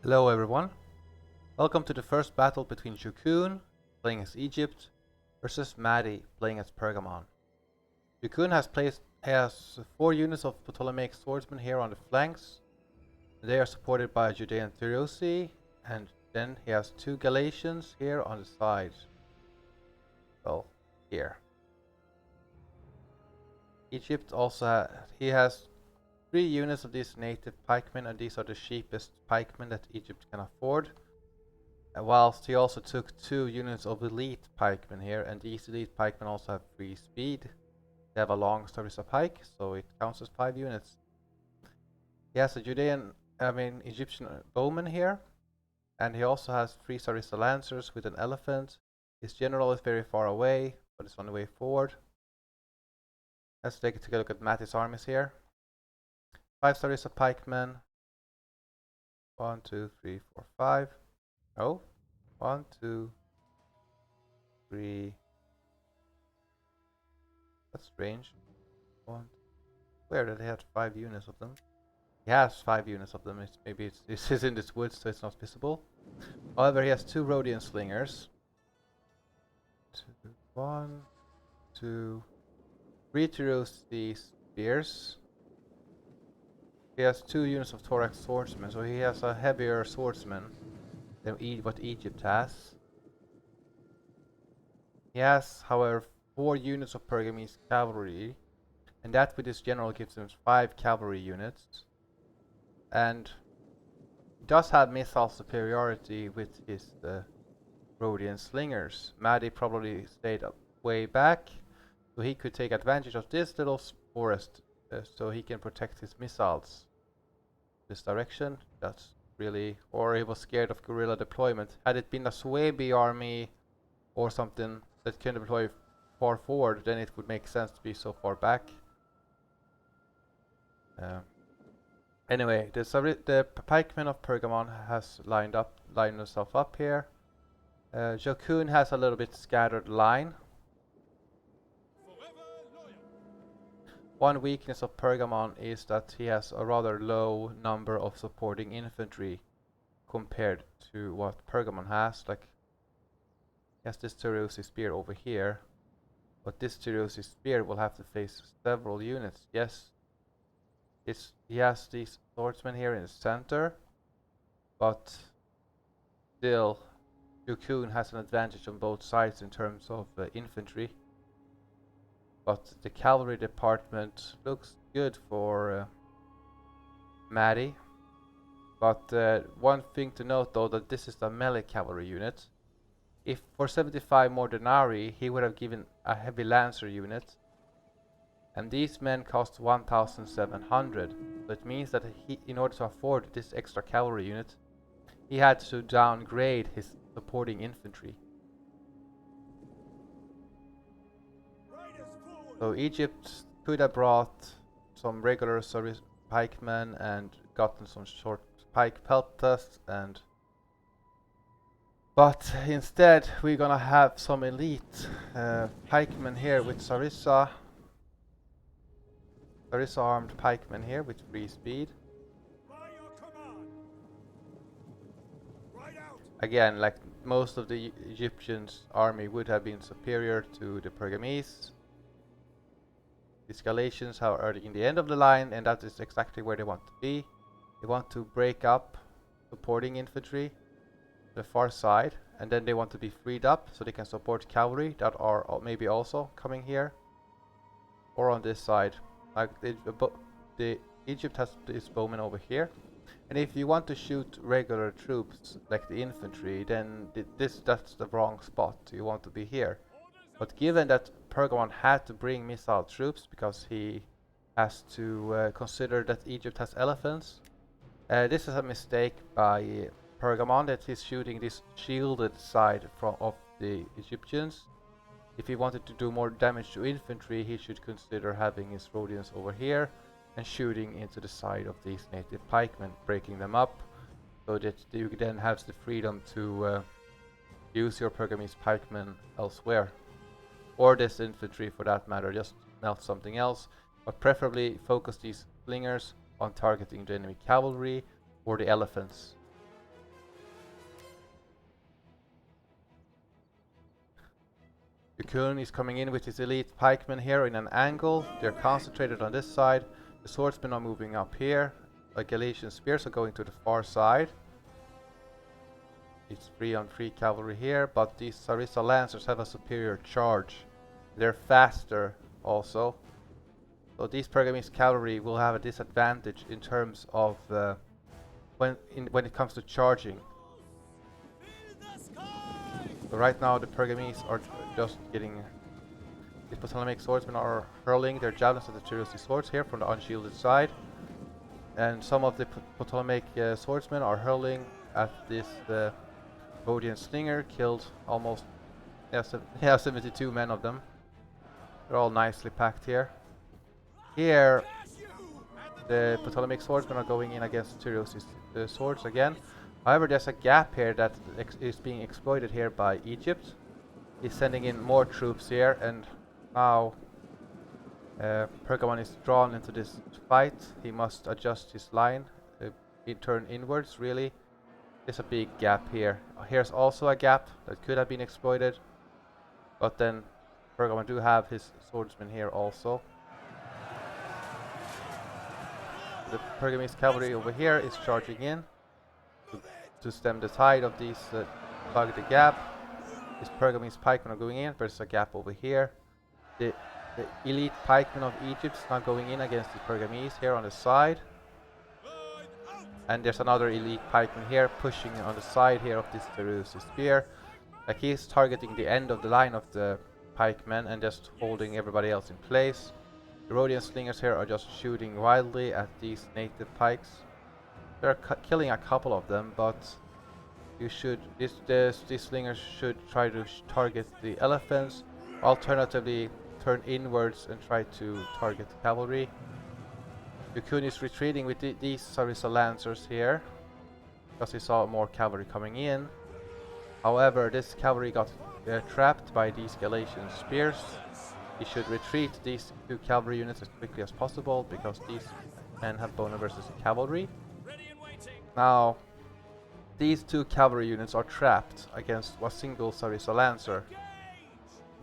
Hello everyone, welcome to the first battle between Jokunn, playing as Egypt, versus Matty, playing as Pergamon. Jokunn has 4 units of Ptolemaic swordsmen here on the flanks. They are supported by Judean Tirosi, and then he has 2 Galatians here on the side. Well, here. Egypt also has 3 units of these native pikemen, and these are the cheapest pikemen that Egypt can afford. Whilst he also took 2 units of elite pikemen here, and these elite pikemen also have 3 speed. They have a long Sarissa pike, so it counts as 5 units. He has a Egyptian bowman here, and he also has 3 Sarissa lancers with an elephant. His general is very far away, but it's on the way forward. Let's take a look at Matty's armies here. 5 Sarissa pikemen. 1, 2, 3, 4, 5. Oh, 1, 2, 3. That's strange. Where did he have 5 units of them? He has 5 units of them. This is in this woods, so it's not visible. However, he has 2 Rhodian slingers. 1, 2, 3 Tirosi spears. He has 2 units of thorax swordsmen, so he has a heavier swordsman than what Egypt has. He has, however, 4 units of Pergamese cavalry, and that with his general gives him 5 cavalry units. And he does have missile superiority with his Rhodian slingers. Matty probably stayed way back, so he could take advantage of this little forest so he can protect his missiles. This direction, that's really, or he was scared of guerrilla deployment. Had it been a Suebi army or something that can deploy far forward, then it would make sense to be so far back. Anyway, the pikeman of Pergamon has lined himself up here. Jokunn has a little bit scattered line. One weakness of Pergamon is that he has a rather low number of supporting infantry compared to what Pergamon has. Like, he has this Tirosi spear over here, but this Tirosi spear will have to face several units. Yes, he has these swordsmen here in the center, but still Jokunn has an advantage on both sides in terms of infantry. But the cavalry department looks good for Matty. But one thing to note though, that this is a melee cavalry unit. If for 75 more denarii he would have given a heavy lancer unit, and these men cost 1,700. So it means that in order to afford this extra cavalry unit, he had to downgrade his supporting infantry. So Egypt could have brought some regular service pikemen and gotten some short pike peltas, but instead we're gonna have some elite pikemen here with Sarissa armed pikemen here with 3 speed. Again, like most of the Egyptians' army would have been superior to the Pergamese. These Galatians are in the end of the line, and that is exactly where they want to be. They want to break up supporting infantry the far side, and then they want to be freed up so they can support cavalry that are maybe also coming here or on this side. Like the Egypt has this bowman over here, and if you want to shoot regular troops like the infantry, then that's the wrong spot. You want to be here. But given that Pergamon had to bring missile troops because he has to consider that Egypt has elephants, this is a mistake by Pergamon, that he's shooting this shielded side of the Egyptians. If he wanted to do more damage to infantry, he should consider having his Rhodians over here and shooting into the side of these native pikemen, breaking them up, so that you then have the freedom to use your Pergamese pikemen elsewhere. Or this infantry for that matter, just melt something else, but preferably focus these slingers on targeting the enemy cavalry or the elephants. Jokunn is coming in with his elite pikemen here in an angle. They're concentrated on this side. The swordsmen are moving up here. The Galatian spears are going to the far side. It's 3-on-3 cavalry here, but these Sarissa lancers have a superior charge. They're faster also. So these Pergamese cavalry will have a disadvantage in terms of when it comes to charging. So right now the Pergamese are just getting... The Ptolemaic swordsmen are hurling their javelins at the Tyrosi swords here from the unshielded side. And some of the Ptolemaic swordsmen are hurling at this Rhodian slinger, killed almost 72 men of them. They're all nicely packed here. Here the Ptolemaic swordsmen are going in against Tyrosi's swords again. However, there's a gap here that is being exploited here by Egypt. He's sending in more troops here, and now Pergamon is drawn into this fight. He must adjust his line, turn inwards really. There's a big gap here. Here's also a gap that could have been exploited, but then Pergamon do have his swordsmen here also. The Pergamese cavalry over here is charging in to stem the tide of these, plug the gap. These Pergamese pikemen are going in. There's a gap over here. The elite pikemen of Egypt is now going in against the Pergamese here on the side. And there's another elite pikeman here pushing on the side here of this Tyrosi spear. Like he's targeting the end of the line of the pikemen and just holding everybody else in place. The Rhodian slingers here are just shooting wildly at these native pikes. They're killing a couple of them, but these slingers should try to target the elephants. Alternatively, turn inwards and try to target the cavalry. Jokunn is retreating with these Sarissa lancers here, because he saw more cavalry coming in. However, this cavalry got trapped by these Galatian spears. He should retreat these two cavalry units as quickly as possible, because these men have bowmen versus cavalry. Now, these two cavalry units are trapped against a single Sarissa lancer.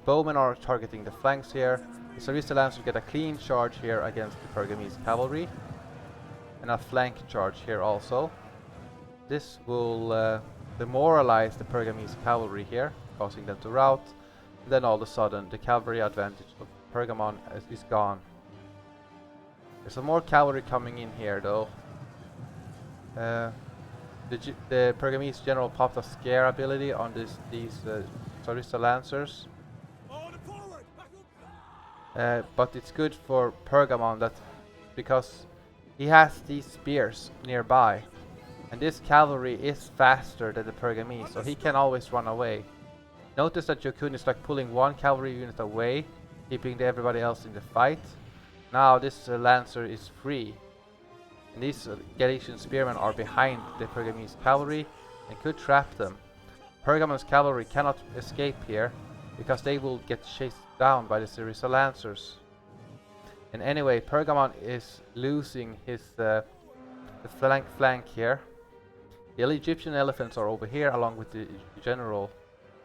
Bowmen are targeting the flanks here. The Sarissa lancers get a clean charge here against the Pergamese cavalry, and a flank charge here also. This will demoralize the Pergamese cavalry here, causing them to rout. And then all of a sudden the cavalry advantage of Pergamon is gone. There's some more cavalry coming in here though. The Pergamese general popped a scare ability on these Sarissa lancers. But it's good for Pergamon that because he has these spears nearby, and this cavalry is faster than the Pergamese, so he can always run away. Notice that Jokunn is like pulling one cavalry unit away, keeping everybody else in the fight. Now this lancer is free, and these Galatian spearmen are behind the Pergamese cavalry and could trap them. Pergamon's cavalry cannot escape here, because they will get chased down by the Sarissa lancers. And anyway, Pergamon is losing his the flank here. The Egyptian elephants are over here along with the general.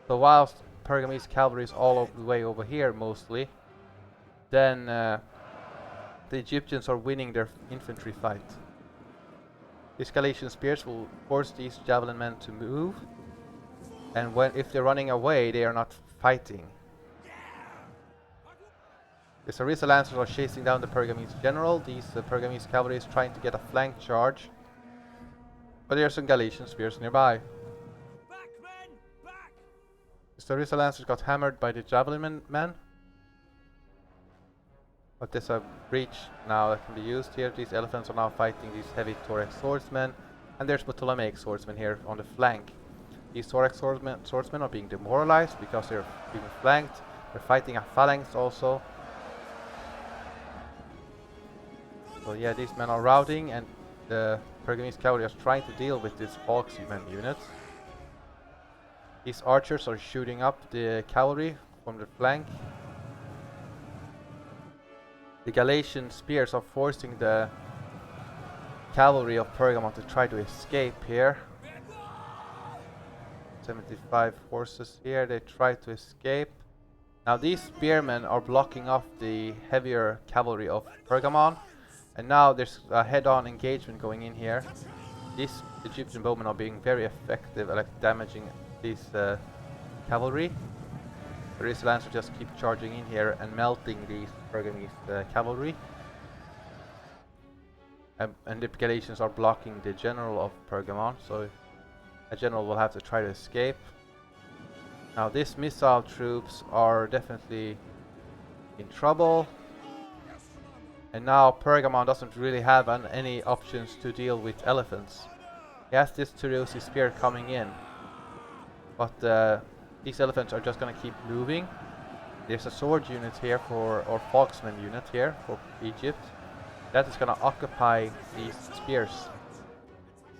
So whilst Pergamese cavalry is all the way over here mostly, then the Egyptians are winning their infantry fight. These Galatian spears will force these javelin men to move, and if they're running away, they are not fighting. The Sarissa lancers are chasing down the Pergamese general. These Pergamese cavalry is trying to get a flank charge, but there are some Galatian spears nearby. Back, men! Back! The Sarissa lancers got hammered by the javelin men, but there's a breach now that can be used here. These elephants are now fighting these heavy thorax swordsmen, and there's Ptolemaic swordsmen here on the flank. These thorax swordsmen are being demoralized because they're being flanked. They're fighting a phalanx also. So yeah, these men are routing, and the Pergamese cavalry are trying to deal with these Volksmen units. These archers are shooting up the cavalry from the flank. The Galatian spears are forcing the cavalry of Pergamon to try to escape here. 75 horses here, they try to escape. Now these spearmen are blocking off the heavier cavalry of Pergamon, and now there's a head-on engagement going in here. These Egyptian bowmen are being very effective at like damaging these cavalry. The Risk Lancers just keep charging in here and melting these Pergamese cavalry. And the Galatians are blocking the general of Pergamon, so a general will have to try to escape. Now these missile troops are definitely in trouble. And now Pergamon doesn't really have any options to deal with elephants. He has this Tyreosi spear coming in, but these elephants are just gonna keep moving. There's a sword unit here or Foxman unit here for Egypt. That is gonna occupy these spears.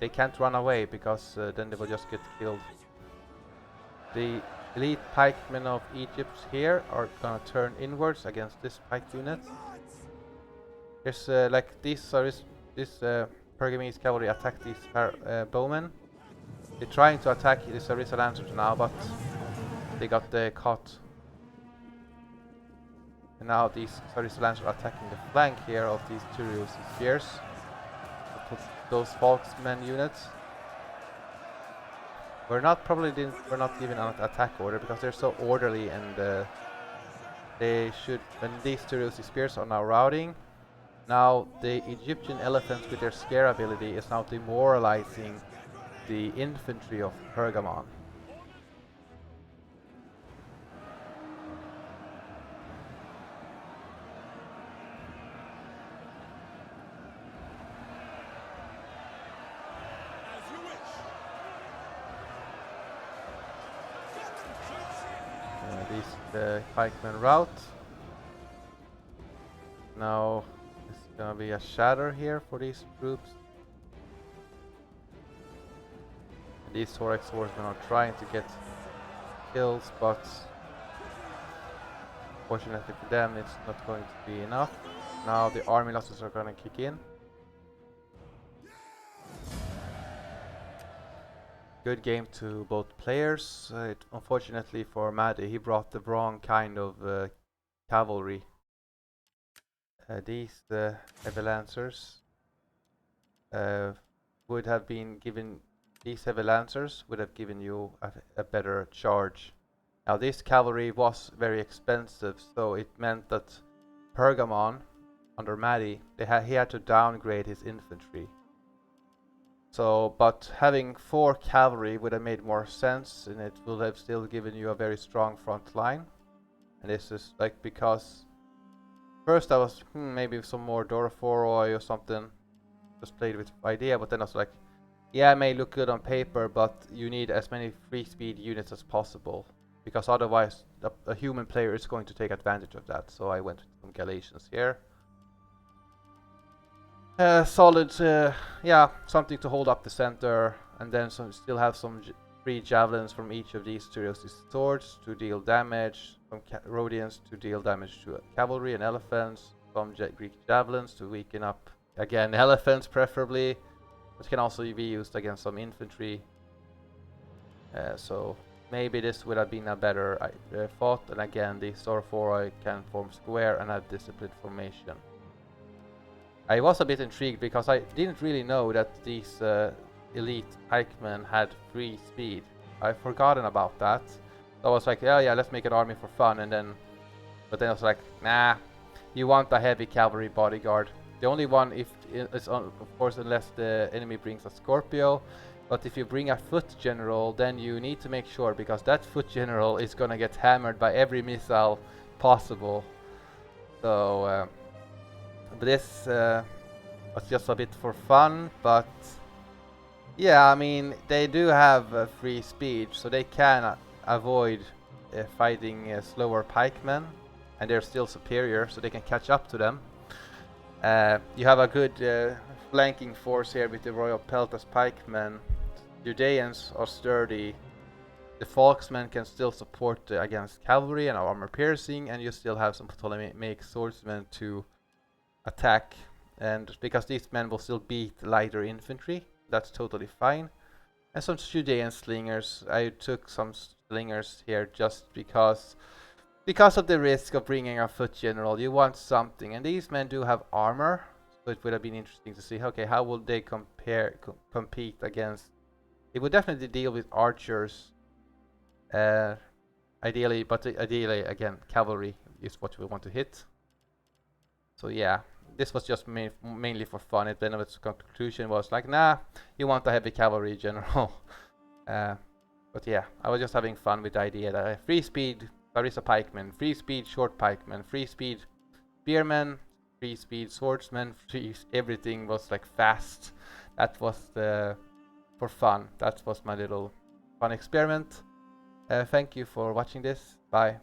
They can't run away because then they will just get killed. The elite pikemen of Egypt here are gonna turn inwards against this pike unit. There's like this Pergamese cavalry attack these bowmen. They're trying to attack the Sarissa Lancers now, but they got caught. And now these Sarissa Lancers are attacking the flank here of these Tyreosi spears. Those Volksmen units. We're not given an attack order because they're so orderly, and they should. When these Tyreosi spears are now routing, now the Egyptian elephants with their scare ability is now demoralizing the infantry of Pergamon. The pikemen route. Now it's gonna be a shatter here for these troops. And these Thorax horsemen are trying to get kills, but fortunately for them it's not going to be enough. Now the army losses are gonna kick in. Good game to both players. Unfortunately for Matty, he brought the wrong kind of cavalry. These heavy lancers would have been given. These heavy lancers would have given you a better charge. Now this cavalry was very expensive, so it meant that Pergamon, under Matty, he had to downgrade his infantry. So, but having 4 cavalry would have made more sense, and it will have still given you a very strong front line. And this is like because first I was maybe some more Doroforoi or something, just played with idea, but then I was like, yeah, it may look good on paper, but you need as many free speed units as possible, because otherwise a human player is going to take advantage of that. So I went with some Galatians here. Solid, yeah, something to hold up the center, and then still have some free javelins from each of these Tyreosi swords to deal damage, some Rhodians to deal damage to cavalry and elephants, some Greek javelins to weaken up, again, elephants preferably, but can also be used against some infantry. So maybe this would have been a better fought, and again, the Doroforoi can form square and have disciplined formation. I was a bit intrigued because I didn't really know that these elite pikemen had free speed. I've forgotten about that. So I was like, oh yeah, let's make an army for fun, but then I was like, nah, you want a heavy cavalry bodyguard. The only one if it's of course unless the enemy brings a Scorpio, but if you bring a foot general, then you need to make sure, because that foot general is gonna get hammered by every missile possible. So but this was just a bit for fun, but yeah, I mean, they do have free speed, so they can avoid fighting slower pikemen, and they're still superior, so they can catch up to them. You have a good flanking force here with the Royal Peltas pikemen. Judeans are sturdy. The Volksmen can still support against cavalry and armor piercing, and you still have some Ptolemaic swordsmen to attack, and because these men will still beat lighter infantry, that's totally fine. And some Judean slingers. I took some slingers here just because because of the risk of bringing a foot general, you want something, and these men do have armor, so it would have been interesting to see, okay, how will they compete against. It would definitely deal with archers, ideally, but ideally again cavalry is what we want to hit. So yeah, this was just mainly for fun. It then its conclusion was like, nah, you want a heavy cavalry general. But yeah, I was just having fun with the idea that free speed Larissa pikemen, free speed short pikemen, free speed spearmen, free speed swordsmen, everything was like fast. That was for fun. That was my little fun experiment. Thank you for watching this. Bye.